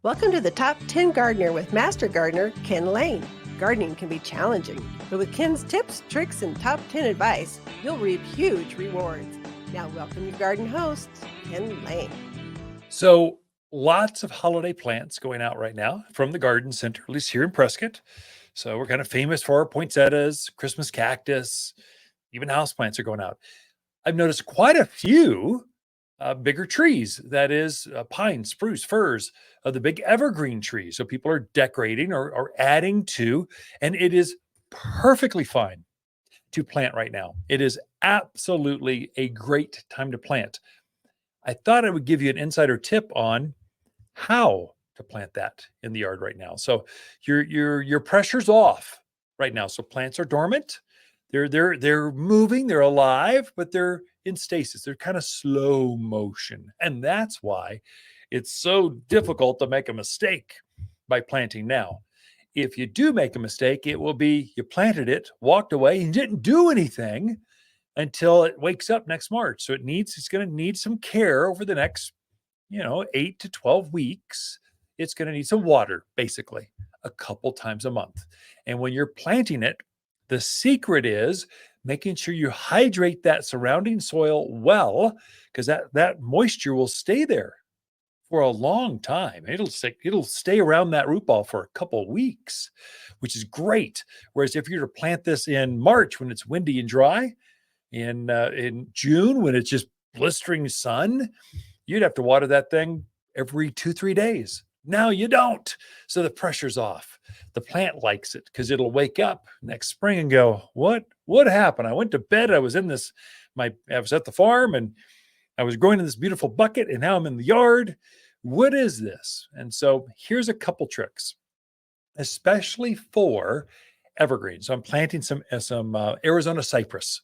Welcome to the Top 10 Gardener with Master Gardener Ken Lain. Gardening can be challenging, but with Ken's tips, tricks, and top 10 advice, you'll reap huge rewards. Now, welcome your garden host, Ken Lain. So lots of holiday plants going out right now from the garden center, at least here in Prescott. So we're kind of famous for our poinsettias, Christmas cactus, even houseplants are going out. I've noticed quite a few bigger trees. That is pine, spruce, firs, the big evergreen trees. So people are decorating or adding to, and it is perfectly fine to plant right now. It is absolutely a great time to plant. I thought I would give you an insider tip on how to plant that in the yard right now. So your pressure's off right now. So plants are dormant. They're moving, they're alive, but they're in stasis. They're kind of slow motion. And that's why it's so difficult to make a mistake by planting now. If you do make a mistake, it will be you planted it, walked away, and didn't do anything until it wakes up next March. So it's going to need some care over the next 8 to 12 weeks. It's going to need some water, basically, a couple times a month. And when you're planting it, the secret is making sure you hydrate that surrounding soil well, because that moisture will stay there for a long time. It'll stay around that root ball for a couple of weeks, which is great. Whereas if you were to plant this in March when it's windy and dry, in June when it's just blistering sun, you'd have to water that thing every 2-3 days. Now you don't. So the pressure's off. The plant likes it because it'll wake up next spring and go, what happened? I went to bed. I was at the farm and I was growing in this beautiful bucket and now I'm in the yard. What is this? And so here's a couple tricks, especially for evergreen. So I'm planting some Arizona cypress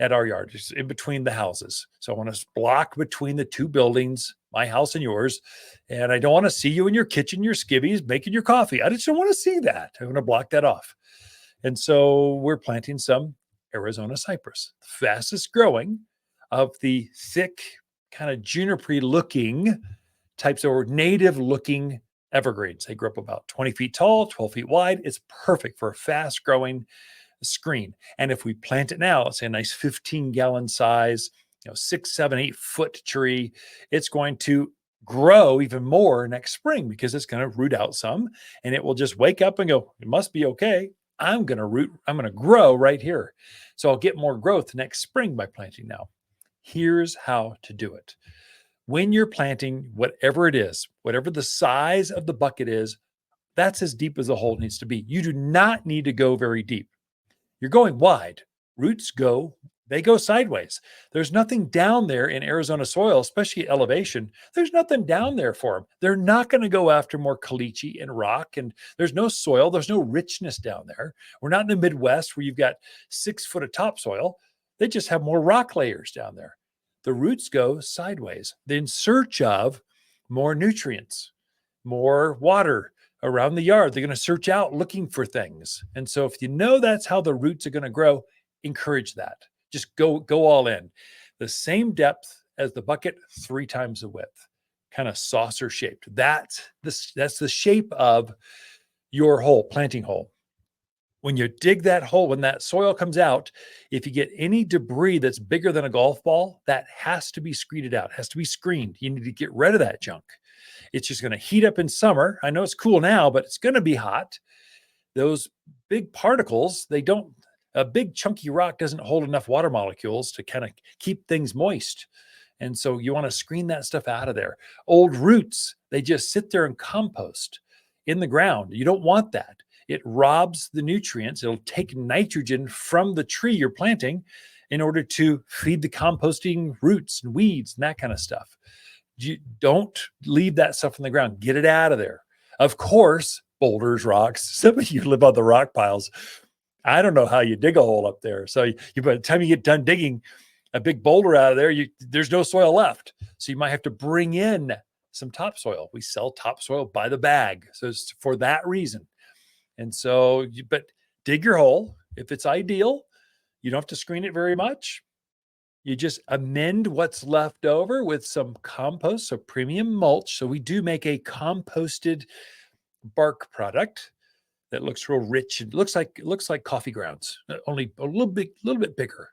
at our yard, just in between the houses. So I want to block between the two buildings, my house and yours. And I don't want to see you in your kitchen, your skivvies, making your coffee. I just don't want to see that. I want to block that off. And so we're planting some Arizona cypress, the fastest growing of the thick, kind of juniper looking types or native looking evergreens. They grow up about 20 feet tall, 12 feet wide. It's perfect for a fast growing screen. And if we plant it now, let's say a nice 15-gallon size, 6, 7, 8-foot tree, it's going to grow even more next spring because it's going to root out some and it will just wake up and go, it must be okay. I'm going to grow right here. So I'll get more growth next spring by planting now. Here's how to do it. When you're planting whatever it is, whatever the size of the bucket is, that's as deep as the hole needs to be. You do not need to go very deep. You're going wide. Roots go sideways. There's nothing down there in Arizona soil, especially elevation. There's nothing down there for them. They're not going to go after more caliche and rock, and there's no soil. There's no richness down there. We're not in the Midwest where you've got 6 foot of topsoil. They just have more rock layers down there. The roots go sideways. They're in search of more nutrients, more water, around the yard. They're going to search out looking for things. And so if you know that's how the roots are going to grow, encourage that. Just go all in. The same depth as the bucket, 3 times the width, kind of saucer shaped. That's the shape of your hole, planting hole. When you dig that hole, when that soil comes out, if you get any debris that's bigger than a golf ball, that has to be screened out, has to be screened. You need to get rid of that junk. It's just going to heat up in summer. I know it's cool now, but it's going to be hot. Those big particles, a big chunky rock doesn't hold enough water molecules to kind of keep things moist. And so you want to screen that stuff out of there. Old roots, they just sit there and compost in the ground. You don't want that. It robs the nutrients. It'll take nitrogen from the tree you're planting in order to feed the composting roots and weeds and that kind of stuff. You don't leave that stuff on the ground. Get it out of there. Of course, boulders, rocks. Some of you live on the rock piles. I don't know how you dig a hole up there. So by the time you get done digging a big boulder out of there, there's no soil left. So you might have to bring in some topsoil. We sell topsoil by the bag. So it's for that reason. And so, but dig your hole. If it's ideal, you don't have to screen it very much. You just amend what's left over with some compost, so premium mulch. So we do make a composted bark product that looks real rich and looks like coffee grounds, only a little bit bigger.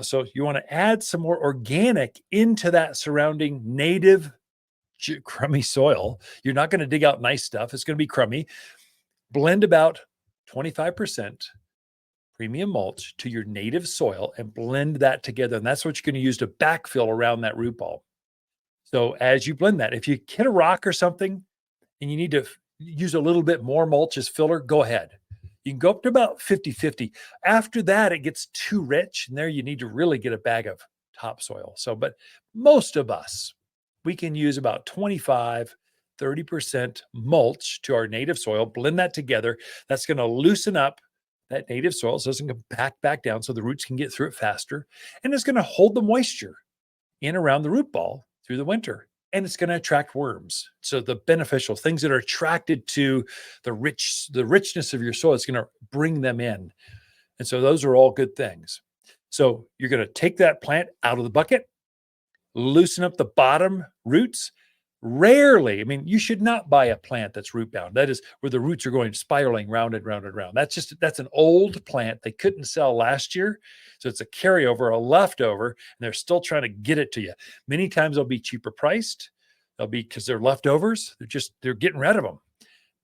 So you want to add some more organic into that surrounding native crummy soil. You're not going to dig out nice stuff. It's going to be crummy. Blend about 25% premium mulch to your native soil and blend that together. And that's what you're going to use to backfill around that root ball. So as you blend that, if you hit a rock or something and you need to use a little bit more mulch as filler, go ahead. You can go up to about 50-50. After that, it gets too rich. And there you need to really get a bag of topsoil. So, but most of us, we can use about 25-30% mulch to our native soil, blend that together. That's going to loosen up that native soil so it doesn't compact back down so the roots can get through it faster. And it's going to hold the moisture in around the root ball through the winter. And it's going to attract worms. So the beneficial things that are attracted to the richness of your soil, it's going to bring them in. And so those are all good things. So you're going to take that plant out of the bucket, loosen up the bottom roots. Rarely, I mean, you should not buy a plant that's root bound. That is where the roots are going spiraling round and round and round. That's an old plant they couldn't sell last year. So it's a carryover, a leftover, and they're still trying to get it to you. Many times they'll be cheaper priced. They'll be because they're leftovers. They're getting rid of them.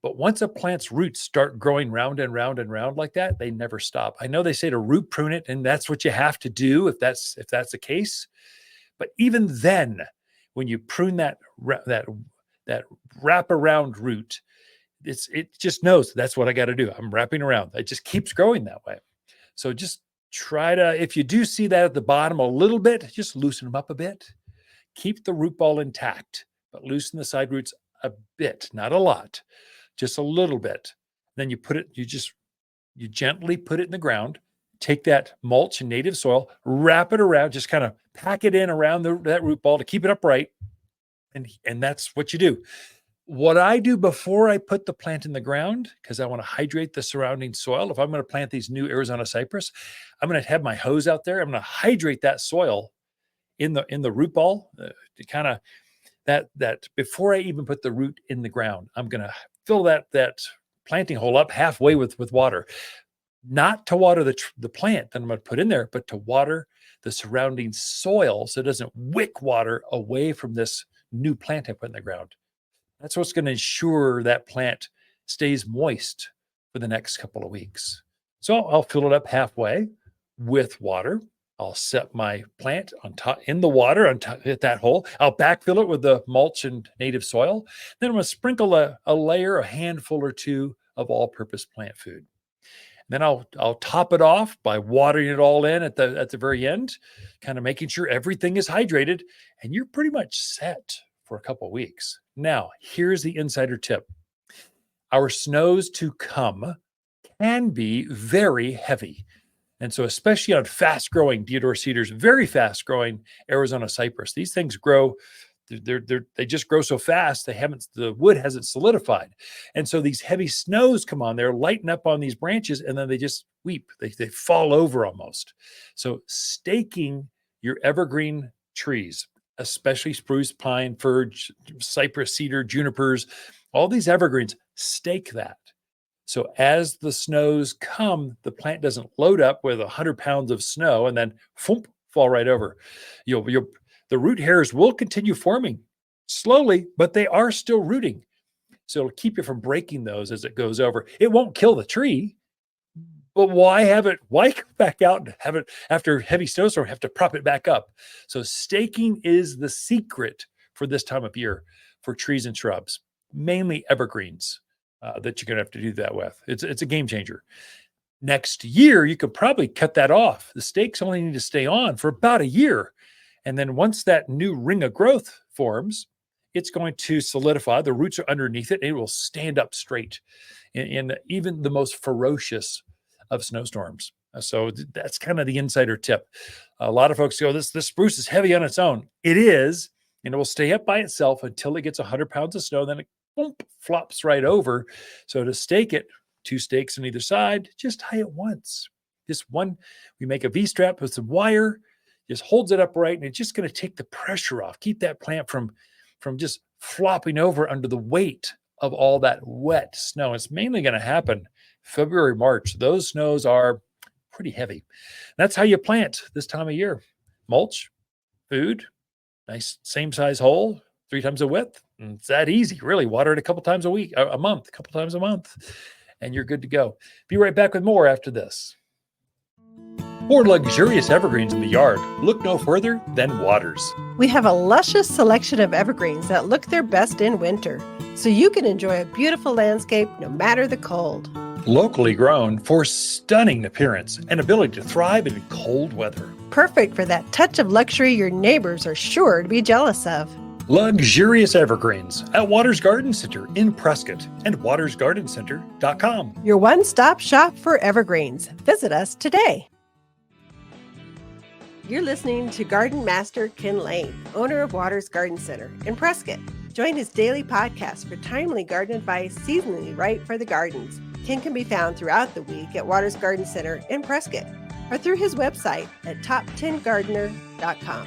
But once a plant's roots start growing round and round and round like that, they never stop. I know they say to root prune it, and that's what you have to do if that's the case. But even then, when you prune that wraparound root, it just knows that's what I got to do. I'm wrapping around. It just keeps growing that way. So just try to, if you do see that at the bottom a little bit, just loosen them up a bit. Keep the root ball intact, but loosen the side roots a bit, not a lot, just a little bit. Then you gently put it in the ground. Take that mulch and native soil, wrap it around, just kind of pack it in around that root ball to keep it upright. And that's what you do. What I do before I put the plant in the ground, because I want to hydrate the surrounding soil. If I'm going to plant these new Arizona cypress, I'm going to have my hose out there. I'm going to hydrate that soil in the root ball to kind of that before I even put the root in the ground. I'm going to fill that planting hole up halfway with water. Not to water the plant that I'm going to put in there, but to water the surrounding soil so it doesn't wick water away from this new plant I put in the ground. That's what's going to ensure that plant stays moist for the next couple of weeks. So I'll fill it up halfway with water. I'll set my plant on top in the water on top at that hole. I'll backfill it with the mulch and native soil. Then I'm going to sprinkle a layer, a handful or two of all-purpose plant food. Then I'll top it off by watering it all in at the very end, kind of making sure everything is hydrated, and you're pretty much set for a couple of weeks. Now, here's the insider tip. Our snows to come can be very heavy. And so especially on fast-growing deodar cedars, very fast-growing Arizona cypress, these things grow. They just grow so fast. The wood hasn't solidified. And so these heavy snows come on, they're lighten up on these branches and then they just weep. They fall over almost. So staking your evergreen trees, especially spruce, pine, fir, cypress, cedar, junipers, all these evergreens, stake that. So as the snows come, the plant doesn't load up with 100 pounds of snow and then fall right over. The root hairs will continue forming slowly, but they are still rooting. So it'll keep you from breaking those as it goes over. It won't kill the tree, but why go back out and have it after heavy snowstorm, have to prop it back up? So staking is the secret for this time of year for trees and shrubs, mainly evergreens that you're going to have to do that with. It's a game changer. Next year, you could probably cut that off. The stakes only need to stay on for about a year. And then once that new ring of growth forms, it's going to solidify. The roots are underneath it. And it will stand up straight in even the most ferocious of snowstorms. So that's kind of the insider tip. A lot of folks go, this spruce is heavy on its own. It is, and it will stay up by itself until it gets 100 pounds of snow. Then it flops right over. So to stake it, 2 stakes on either side, just tie it once. Just one, we make a V-strap with some wire. just holds it upright, and it's just going to take the pressure off, keep that plant from just flopping over under the weight of all that wet snow. It's mainly going to happen February, March. Those snows are pretty heavy. That's how you plant this time of year. Mulch, food, nice same size hole, 3 times the width. And it's that easy, really. Water it a couple times a month, a couple times a month, and you're good to go. Be right back with more after this. For luxurious evergreens in the yard, look no further than Watters. We have a luscious selection of evergreens that look their best in winter, so you can enjoy a beautiful landscape no matter the cold. Locally grown for stunning appearance and ability to thrive in cold weather. Perfect for that touch of luxury your neighbors are sure to be jealous of. Luxurious evergreens at Watters Garden Center in Prescott and wattersgardencenter.com. Your one-stop shop for evergreens. Visit us today. You're listening to Garden Master Ken Lain, owner of Watters Garden Center in Prescott. Join his daily podcast for timely garden advice seasonally right for the gardens. Ken can be found throughout the week at Watters Garden Center in Prescott or through his website at top10gardener.com.